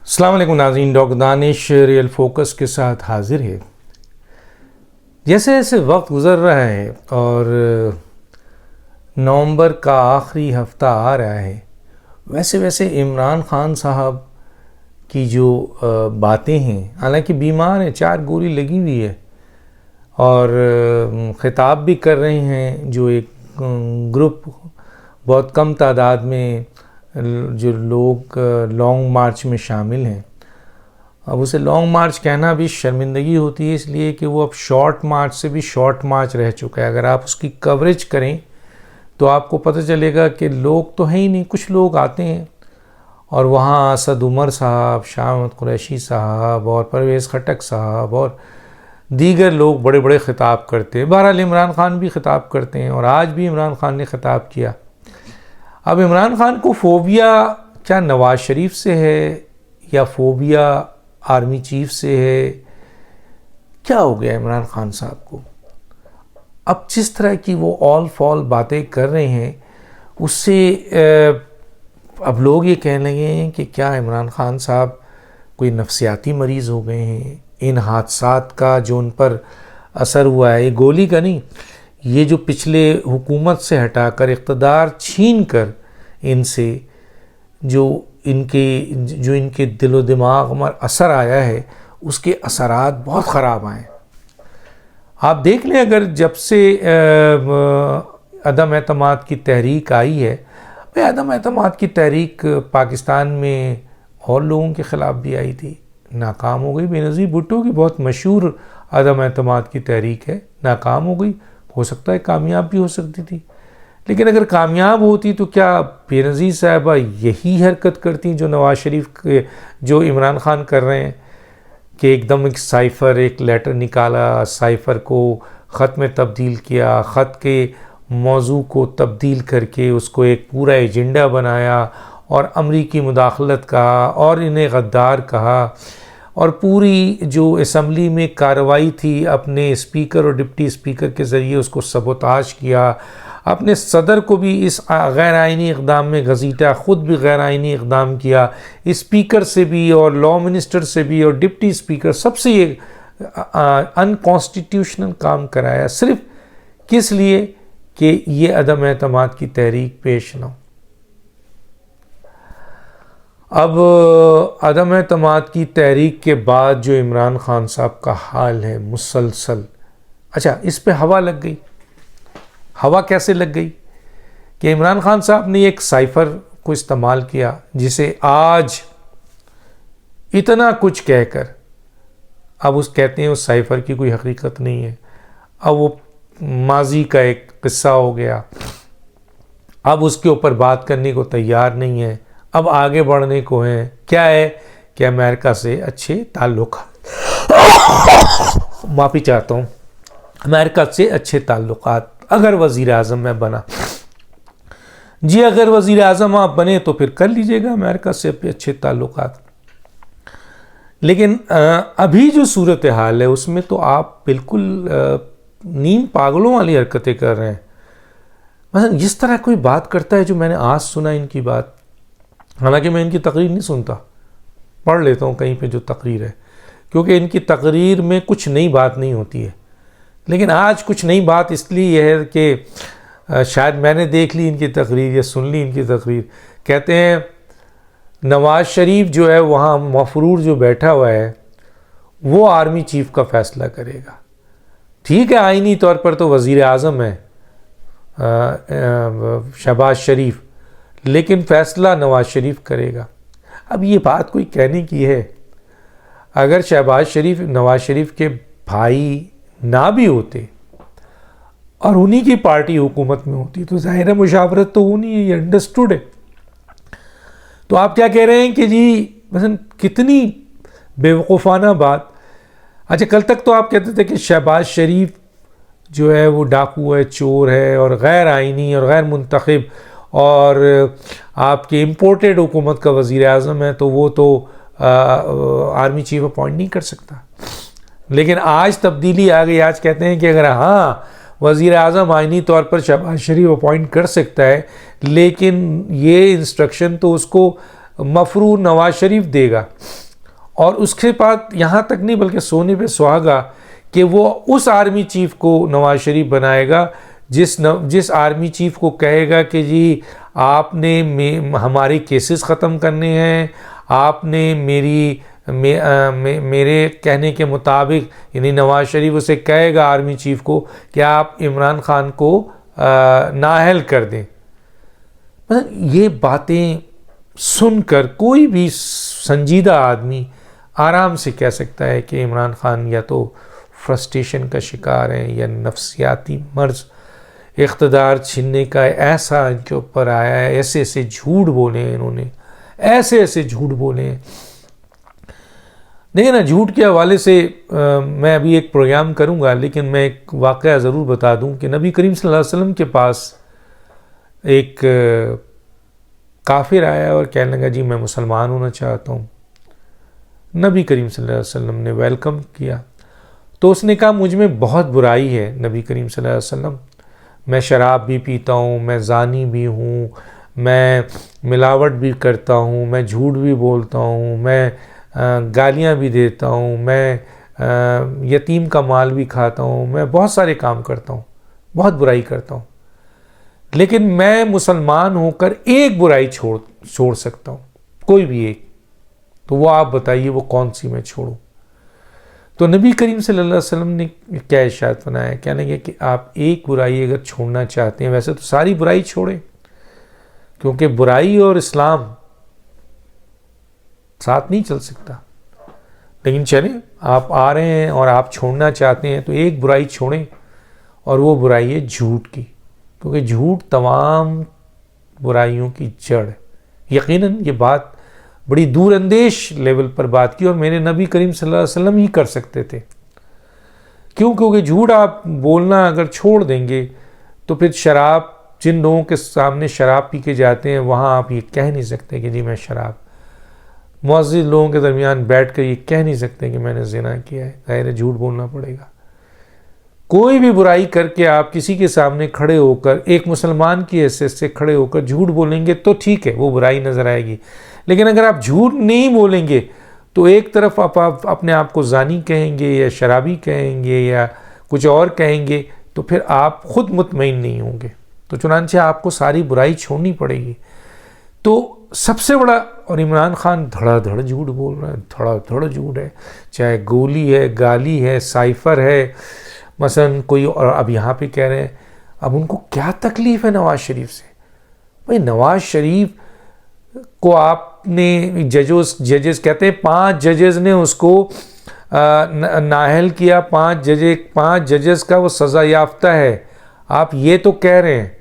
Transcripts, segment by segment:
अस्सलाम वालेकुम नाज़रीन, डॉक्टर दानिश रियल फोकस के साथ हाजिर है। जैसे जैसे वक्त गुज़र रहा है और नवंबर का आखिरी हफ्ता आ रहा है, वैसे वैसे इमरान खान साहब की जो बातें हैं, हालांकि बीमार हैं, 4 गोली लगी हुई है और ख़िताब भी कर रहे हैं, जो एक ग्रुप बहुत कम तादाद में जो लोग लॉन्ग मार्च में शामिल हैं। अब उसे लॉन्ग मार्च कहना भी शर्मिंदगी होती है, इसलिए कि वो अब शॉर्ट मार्च से भी शॉर्ट मार्च रह चुका है। अगर आप उसकी कवरेज करें तो आपको पता चलेगा कि लोग तो हैं ही नहीं, कुछ लोग आते हैं और वहाँ असद उमर साहब, शाह अहमद कुरैशी साहब और परवेज़ खटक साहब और दीगर लोग बड़े बड़े ख़िताब करते हैं। बहरहाल इमरान खान भी ख़िताब करते हैं और आज भी इमरान खान ने ख़िताब किया। अब इमरान खान को फ़ोबिया क्या नवाज़ शरीफ से है या फ़ोबिया आर्मी चीफ से है, क्या हो गया इमरान खान साहब को? अब जिस तरह की वो ऑल फॉल बातें कर रहे हैं, उससे अब लोग ये कहने लगे हैं कि क्या इमरान खान साहब कोई नफसियाती मरीज़ हो गए हैं। इन हादसात का जो उन पर असर हुआ है, ये गोली का नहीं, ये जो पिछले हुकूमत से हटाकर इक़्तिदार छीन कर इनसे जो इनके दिलो दिमाग में असर आया है, उसके असरात बहुत ख़राब आए। आप देख लें, अगर जब से अदम एतमाद की तहरीक आई है, भाई अदम एतमाद की तहरीक पाकिस्तान में और लोगों के ख़िलाफ़ भी आई थी, नाकाम हो गई। बेनज़ीर भुट्टो की बहुत मशहूर अदम एतमाद की तहरीक है, नाकाम हो गई। हो सकता है कामयाब भी हो सकती थी, लेकिन अगर कामयाब होती तो क्या बेनज़ीर साहबा यही हरकत करती जो नवाज़ शरीफ के, जो इमरान खान कर रहे हैं कि एकदम एक साइफ़र, एक लेटर निकाला, साइफ़र को ख़त में तब्दील किया, ख़त के मौजू को तब्दील करके उसको एक पूरा एजेंडा बनाया और अमरीकी मुदाखलत कहा और इन्हें गद्दार कहा और पूरी जो असम्बली में कार्रवाई थी अपने स्पीकर और डिप्टी स्पीकर के ज़रिए उसको सबोताज किया। अपने सदर को भी इस गैर आइनी इक़दाम में घसीटा, ख़ुद भी गैर आइनी इक़दाम किया, स्पीकर से भी और लॉ मिनिस्टर से भी और डिप्टी स्पीकर सबसे ये अनकॉन्स्टिट्यूशनल काम कराया, सिर्फ किस लिए कि ये अदम एतमाद की तहरीक पेश न हो। अब अदम एतमाद की तहरीक के बाद जो इमरान खान साहब का हाल है मुसलसल, अच्छा इस पे हवा लग गई। हवा कैसे लग गई कि इमरान खान साहब ने एक साइफ़र को इस्तेमाल किया, जिसे आज इतना कुछ कहकर अब उस कहते हैं उस साइफ़र की कोई हकीकत नहीं है, अब वो माजी का एक किस्सा हो गया। अब उसके ऊपर बात करने को तैयार नहीं है, अब आगे बढ़ने को है। क्या है कि अमेरिका से अच्छे ताल्लुक़, माफ़ी चाहता हूँ, अमेरिका से अच्छे ताल्लुक़ात अगर वज़ीर आज़म में बना जी, अगर वज़ीर आज़म आप बने तो फिर कर लीजिएगा अमेरिका से अच्छे ताल्लुक़ात। लेकिन अभी जो सूरत हाल है उसमें तो आप बिल्कुल नीम पागलों वाली हरकतें कर रहे हैं। मतलब जिस तरह कोई बात करता है, जो मैंने आज सुना इनकी बात, हालांकि मैं इनकी तकरीर नहीं सुनता, पढ़ लेता हूँ कहीं पे जो तकरीर है, क्योंकि इनकी तकरीर में कुछ नई बात नहीं होती है। लेकिन आज कुछ नई बात इसलिए है कि शायद मैंने देख ली इनकी तकरीर या सुन ली इनकी तकरीर। कहते हैं नवाज़ शरीफ जो है वहाँ मफरूर जो बैठा हुआ है वो आर्मी चीफ का फ़ैसला करेगा। ठीक है, आईनी तौर पर तो वज़ीर आज़म है शहबाज शरीफ, लेकिन फ़ैसला नवाज़ शरीफ करेगा। अब ये बात कोई कहने की है? अगर शहबाज शरीफ नवाज़ शरीफ के भाई ना भी होते और उन्हीं की पार्टी हुकूमत में होती तो ज़ाहिर है मुशावरत तो होनी है, ये अंडरस्टूड है। तो आप क्या कह रहे हैं कि जी मसलन कितनी बेवकूफ़ाना बात। अच्छा, कल तक तो आप कहते थे कि शहबाज शरीफ जो है वो डाकू है, चोर है और गैर आइनी और गैर मुंतखब और आपके इम्पोर्टेड हुकूमत का वज़ीर आज़म है, तो वो तो आर्मी चीफ अपॉइंट नहीं कर सकता। लेकिन आज तब्दीली आ गई, आज कहते हैं कि अगर हाँ वज़ीर आज़म आइनी तौर पर शहबाज शरीफ अपॉइंट कर सकता है, लेकिन ये इंस्ट्रक्शन तो उसको मफरू नवाज शरीफ देगा, और उसके बाद यहाँ तक नहीं बल्कि सोने पे सुहागा कि वो उस आर्मी चीफ को नवाज शरीफ बनाएगा जिस आर्मी चीफ को कहेगा कि जी आपने हमारे केसेस ख़त्म करने हैं, आपने मेरे कहने के मुताबिक, यानी नवाज शरीफ उसे कहेगा आर्मी चीफ को कि आप इमरान खान को नाअहल कर दें। मतलब ये बातें सुनकर कोई भी संजीदा आदमी आराम से कह सकता है कि इमरान खान या तो फ्रस्ट्रेशन का शिकार हैं या नफ्सियाती मर्ज इख्तदार छीनने का ऐसा इनके ऊपर आया है। ऐसे ऐसे झूठ बोले हैं इन्होंने, ऐसे ऐसे झूठ बोले हैं। देखिए ना, झूठ के हवाले से मैं अभी एक प्रोग्राम करूंगा, लेकिन मैं एक वाक़या ज़रूर बता दूं कि नबी करीम सल्लल्लाहु अलैहि वसल्लम के पास एक काफिर आया और कहने लगा जी मैं मुसलमान होना चाहता हूँ। नबी करीम सल्लल्लाहु अलैहि वसल्लम ने वेलकम किया, तो उसने कहा मुझ में बहुत बुराई है नबी करीम सल्लल्लाहु अलैहि वसल्लम, मैं शराब भी पीता हूँ, मैं ज़ानी भी हूँ, मैं मिलावट भी करता हूँ, मैं झूठ भी बोलता हूँ, मैं गालियाँ भी देता हूँ, मैं यतीम का माल भी खाता हूँ, मैं बहुत सारे काम करता हूँ, बहुत बुराई करता हूँ, लेकिन मैं मुसलमान होकर एक बुराई छोड़ सकता हूँ, कोई भी एक। तो वो आप बताइए वो कौन सी मैं छोड़ूँ। तो नबी करीम सल्लल्लाहु अलैहि वसल्लम ने क्या इरशाद फरमाया, कहने लगे कि आप एक बुराई अगर छोड़ना चाहते हैं, वैसे तो सारी बुराई छोड़ें, क्योंकि बुराई और इस्लाम साथ नहीं चल सकता। लेकिन चलें, आप आ रहे हैं और आप छोड़ना चाहते हैं तो एक बुराई छोड़ें, और वो बुराई है झूठ की, क्योंकि झूठ तमाम बुराइयों की जड़ है। यकीनन ये बात बड़ी दूरअंदेश लेवल पर बात की, और मेरे नबी करीम सल्लल्लाहु अलैहि वसल्लम ही कर सकते थे। क्यों? क्योंकि झूठ आप बोलना अगर छोड़ देंगे तो फिर शराब, जिन लोगों के सामने शराब पी के जाते हैं वहाँ आप ये कह नहीं सकते कि जी मैं शराब, मुअज़्ज़िज़ लोगों के दरमियान बैठ कर ये कह नहीं सकते कि मैंने ज़िना किया है, ज़ाहिर है झूठ बोलना पड़ेगा। कोई भी बुराई करके आप किसी के सामने खड़े होकर, एक मुसलमान की हैसियत से खड़े होकर झूठ बोलेंगे तो ठीक है, वो बुराई नज़र आएगी। लेकिन अगर आप झूठ नहीं बोलेंगे तो एक तरफ आप अपने आप को ज़ानी कहेंगे या शराबी कहेंगे या कुछ और कहेंगे, तो फिर आप ख़ुद मुतमईन नहीं होंगे। तो चुनांचे आपको सारी बुराई छोड़नी पड़ेगी। तो सबसे बड़ा, और इमरान खान धड़ाधड़ झूठ बोल रहे हैं, धड़ाधड़ झूठ है, चाहे गोली है, गाली है, साइफ़र है, मसलन कोई, और अब यहाँ पे कह रहे हैं अब उनको क्या तकलीफ़ है नवाज़ शरीफ से। भाई नवाज़ शरीफ को आपने जजेस कहते हैं 5 जजेस ने उसको नाअहल किया, 5 जजेस का वो सज़ा याफ्ता है, आप ये तो कह रहे हैं,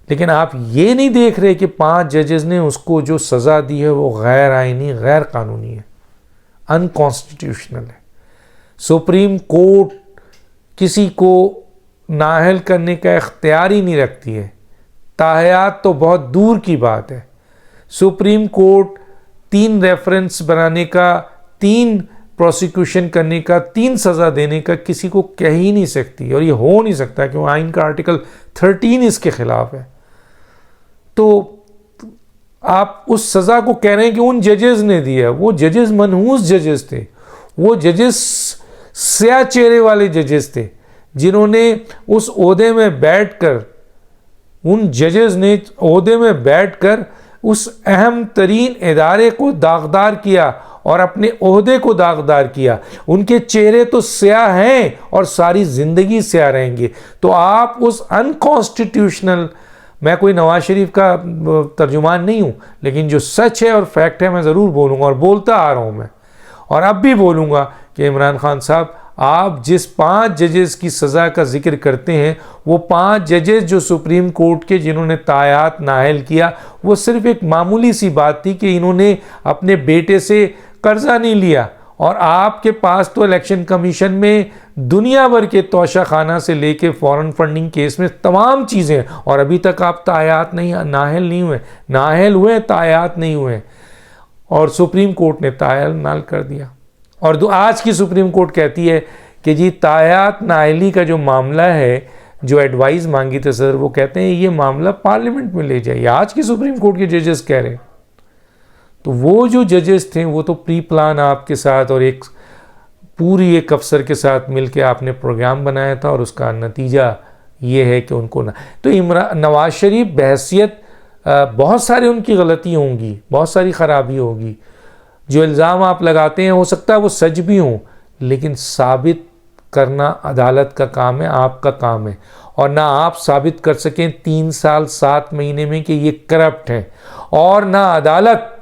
लेकिन आप ये नहीं देख रहे कि 5 जजेस ने उसको जो सज़ा दी है वो गैर आइनी, गैर कानूनी है, अनकॉन्स्टिट्यूशनल है। सुप्रीम कोर्ट किसी को नाअहल करने का इख्तियार ही नहीं रखती है, ताहयात तो बहुत दूर की बात है। सुप्रीम कोर्ट 3 रेफरेंस बनाने का, 3 प्रोसिक्यूशन करने का, 3 सज़ा देने का किसी को कह ही नहीं सकती, और ये हो नहीं सकता क्योंकि आइन का आर्टिकल 13 इसके खिलाफ है। तो आप उस सज़ा को कह रहे हैं कि उन जजेस ने दिया, वो जजेस मनहूस जजेस थे, वो जजेस स्याह चेहरे वाले जजेस थे, जिन्होंने उस ओहदे में बैठकर, उन जजेस ने ओहदे में बैठकर उस अहम तरीन इदारे को दागदार किया और अपने ओहदे को दागदार किया। उनके चेहरे तो स्याह हैं और सारी ज़िंदगी स्याह रहेंगे। तो आप उस अनकॉन्स्टिट्यूशनल, मैं कोई नवाज शरीफ का तर्जुमान नहीं हूँ, लेकिन जो सच है और फैक्ट है मैं ज़रूर बोलूँगा, और बोलता आ रहा हूँ मैं, और अब भी बोलूँगा कि इमरान खान साहब, आप जिस 5 जजेस की सज़ा का जिक्र करते हैं, वो 5 जजेस जो सुप्रीम कोर्ट के जिन्होंने तायात नाअहल किया, वो सिर्फ एक मामूली सी बात थी कि इन्होंने अपने बेटे से कर्जा नहीं लिया, और आपके पास तो इलेक्शन कमीशन में दुनिया भर के तोशा खाना से लेके फॉरेन फंडिंग केस में तमाम चीज़ें, और अभी तक आप तायात नाअहल नहीं हुए, नाअहल हुए तायात नहीं हुए, और सुप्रीम कोर्ट ने तायात नाल कर दिया। और आज की सुप्रीम कोर्ट कहती है कि जी तायात नाअहली का जो मामला है, जो एडवाइस मांगी थी सर, वो कहते हैं ये मामला पार्लियामेंट में ले जाइए। आज की सुप्रीम कोर्ट के जजेस कह रहे हैं। तो वो जो जजेस थे वो तो प्री प्लान आपके साथ और एक अफसर के साथ मिलके आपने प्रोग्राम बनाया था, और उसका नतीजा ये है कि उनको ना, तो नवाज शरीफ बहैसियत बहुत सारी उनकी गलती होंगी, बहुत सारी खराबी होगी, जो इल्ज़ाम आप लगाते हैं हो सकता है वो सच भी हों, लेकिन साबित करना अदालत का काम है, आपका काम है। और ना आप साबित कर सकें 3 साल 7 महीने में कि ये करप्ट है, और ना अदालत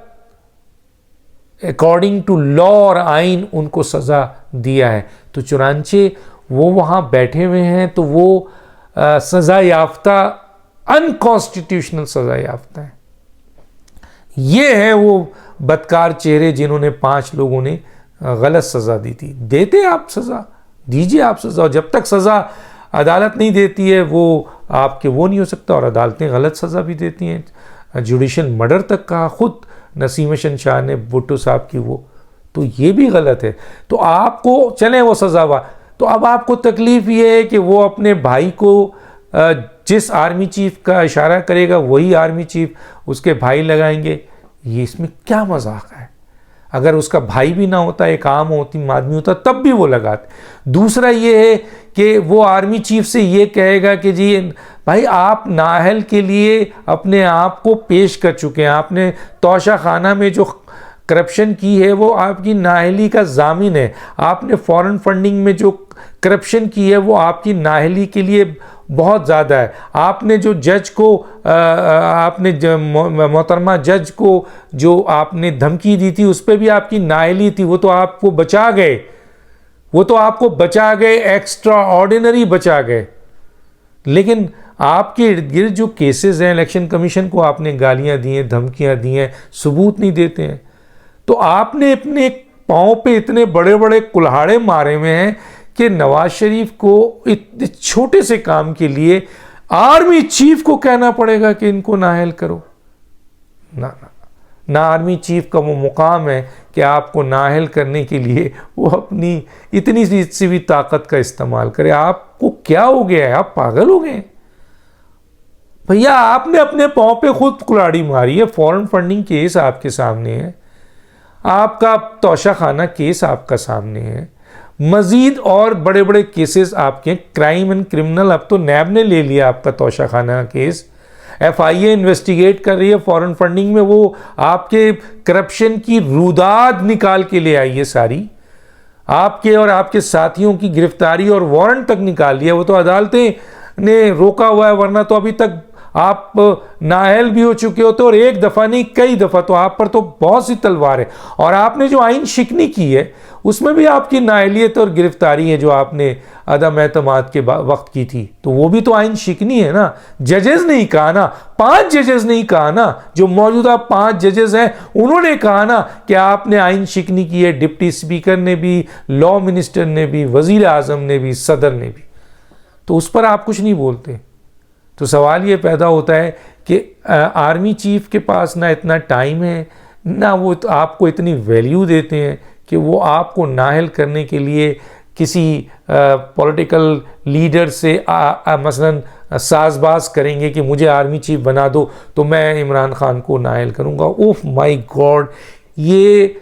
अकॉर्डिंग टू लॉ और आइन उनको सज़ा दिया है, तो चुनांचे वो वहाँ बैठे हुए हैं, तो वो सज़ा याफ्ता, अनकॉन्स्टिट्यूशनल सज़ा याफ्ता है। ये है वो बदकार चेहरे जिन्होंने 5 लोगों ने गलत सज़ा दी थी। देते आप सज़ा, दीजिए आप सज़ा, और जब तक सज़ा अदालत नहीं देती है वो आपके वो नहीं हो सकता, और अदालतें गलत सज़ा भी देती हैं। जुडिशल मर्डर तक कहा खुद नसीम शमशाद ने भुट्टो साहब की, वो तो ये भी गलत है। तो आपको चले वो सज़ा हुआ, तो अब आपको तकलीफ़ ये है कि वो अपने भाई को जिस आर्मी चीफ का इशारा करेगा वही आर्मी चीफ उसके भाई लगाएंगे। ये इसमें क्या मजाक है? अगर उसका भाई भी ना होता, एक आम आदमी होता, तब भी वो लगाते। दूसरा ये है कि वो आर्मी चीफ से ये कहेगा कि जी भाई आप नाअहल के लिए अपने आप को पेश कर चुके हैं, आपने तोशा खाना में जो करप्शन की है वो आपकी नाअहली का जामिन है, आपने फॉरेन फंडिंग में जो करप्शन की है वो आपकी नाअहली के लिए बहुत ज़्यादा है, आपने जो जज को आपने मोहतरमा जज को जो आपने धमकी दी थी उस पर भी आपकी नाअहली थी, वो तो आपको बचा गए, वो तो आपको बचा गए, एक्स्ट्रा ऑर्डिनरी बचा गए। लेकिन आपके इर्द गिर्द जो केसेस हैं, इलेक्शन कमीशन को आपने गालियां दी हैं, धमकियां दी हैं, सबूत नहीं देते हैं। तो आपने अपने पाँव पे इतने बड़े बड़े कुल्हाड़े मारे हुए हैं कि नवाज शरीफ को इतने छोटे से काम के लिए आर्मी चीफ को कहना पड़ेगा कि इनको नाअहल करो। ना आर्मी चीफ का वो मुकाम है कि आपको नाअहल करने के लिए वो अपनी इतनी सी भी ताकत का इस्तेमाल करे। आपको क्या हो गया है? आप पागल हो गए भैया। आपने अपने पाँव पे खुद कुल्हाड़ी मारी है। फॉरेन फंडिंग केस आपके सामने है, आपका तोशा खाना केस आपका सामने है, मजीद और बड़े बड़े केसेस आपके, क्राइम एंड क्रिमिनल, अब तो नैब ने ले लिया आपका तोशा खाना केस, FIA इन्वेस्टिगेट कर रही है फॉरेन फंडिंग में, वो आपके करप्शन की रुदाद निकाल के ले आई है सारी, आपके और आपके साथियों की गिरफ्तारी और वारंट तक निकाल लिया। वो तो अदालतें ने रोका हुआ है, वरना तो अभी तक आप नाअहल भी हो चुके होते, और एक दफ़ा नहीं कई दफ़ा। तो आप पर तो बहुत सी तलवार है, और आपने जो आइन शिकनी की है उसमें भी आपकी नाअहलियत और गिरफ्तारी है जो आपने अदम एतमाद के वक्त की थी, तो वो भी तो आइन शिकनी है ना। जजेस ने ही कहा ना, 5 जजेस ने ही कहा ना, जो मौजूदा 5 जजेस हैं उन्होंने कहा ना कि आपने आइन शिकनी की है। डिप्टी स्पीकर ने भी, लॉ मिनिस्टर ने भी, वजीर आजम ने भी, सदर ने भी, तो उस पर आप कुछ नहीं बोलते। तो सवाल ये पैदा होता है कि आर्मी चीफ के पास ना इतना टाइम है, ना वो आपको इतनी वैल्यू देते हैं कि वो आपको नाअहल करने के लिए किसी पॉलिटिकल लीडर से मसलन साजबाज करेंगे कि मुझे आर्मी चीफ बना दो तो मैं इमरान खान को नाअहल करूँगा। ओह माय गॉड, ये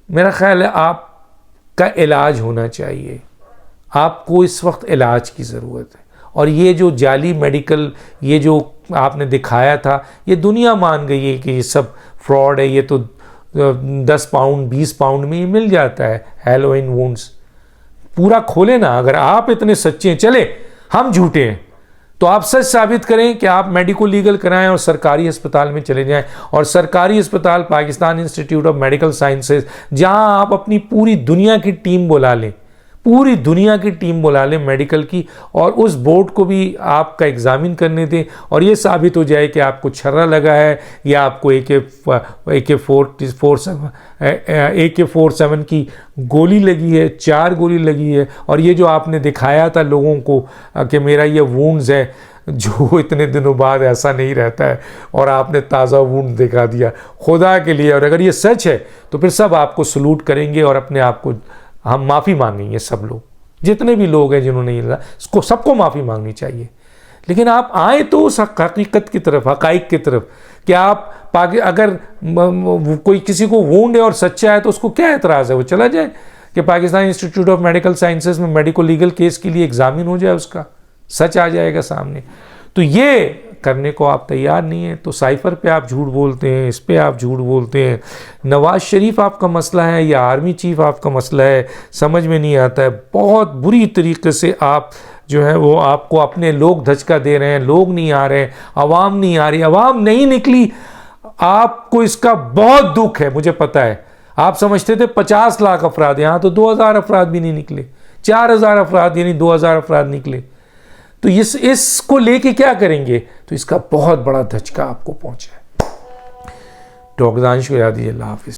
मेरा ख्याल है आपका इलाज होना चाहिए। आपको इस वक्त इलाज की ज़रूरत है। और ये जो जाली मेडिकल, ये जो आपने दिखाया था, ये दुनिया मान गई है कि ये सब फ्रॉड है। ये तो 10 पाउंड 20 पाउंड में ही मिल जाता है हेरोइन वुंड्स। पूरा खोले ना, अगर आप इतने सच्चे हैं, चले हम झूठे हैं तो आप सच साबित करें कि आप मेडिको लीगल कराएं और सरकारी अस्पताल में चले जाएं। और सरकारी अस्पताल Pakistan institute of medical sciences, जहां आप अपनी पूरी दुनिया की टीम बुला लें, पूरी दुनिया की टीम बुला लें मेडिकल की, और उस बोर्ड को भी आपका एग्जामिन करने दें, और ये साबित हो जाए कि आपको छर्रा लगा है या आपको AK-47 की गोली लगी है, 4 गोली लगी है। और ये जो आपने दिखाया था लोगों को कि मेरा ये वूंड्स है, जो इतने दिनों बाद ऐसा नहीं रहता है, और आपने ताज़ा वूंड दिखा दिया खुदा के लिए। और अगर ये सच है तो फिर सब आपको सलूट करेंगे और अपने आप को हम माफ़ी मांगेंगे। सब लोग, जितने भी लोग हैं जिन्होंने ये सबको माफ़ी मांगनी चाहिए। लेकिन आप आए तो उस हकीकत की तरफ, हकाइक की तरफ कि आप अगर कोई किसी को वुंड है और सच्चा है तो उसको क्या एतराज़ है, वो चला जाए कि Pakistan institute of medical sciences में मेडिको लीगल केस के लिए एग्जामिन हो जाए, उसका सच आ जाएगा सामने। तो ये करने को आप तैयार नहीं है, तो साइफर पे आप झूठ बोलते हैं, इस पे आप झूठ बोलते हैं। नवाज शरीफ आपका मसला है या आर्मी चीफ आपका मसला है, समझ में नहीं आता है। बहुत बुरी तरीके से आप जो है वो आपको अपने लोग धचका दे रहे हैं, लोग नहीं आ रहे हैं, आवाम नहीं आ रही, आवाम नहीं निकली। आपको इसका बहुत दुख है, मुझे पता है। आप समझते थे 50 लाख अफराद, यहाँ तो 2000 अफराद भी नहीं निकले, 4000 अफराद यानी 2000 अफराद निकले। तो इसको लेके क्या करेंगे? तो इसका बहुत बड़ा धचका आपको पहुंचा है। डॉक्टर दानिश को याद दीजिए। अल्लाह हाफिज़।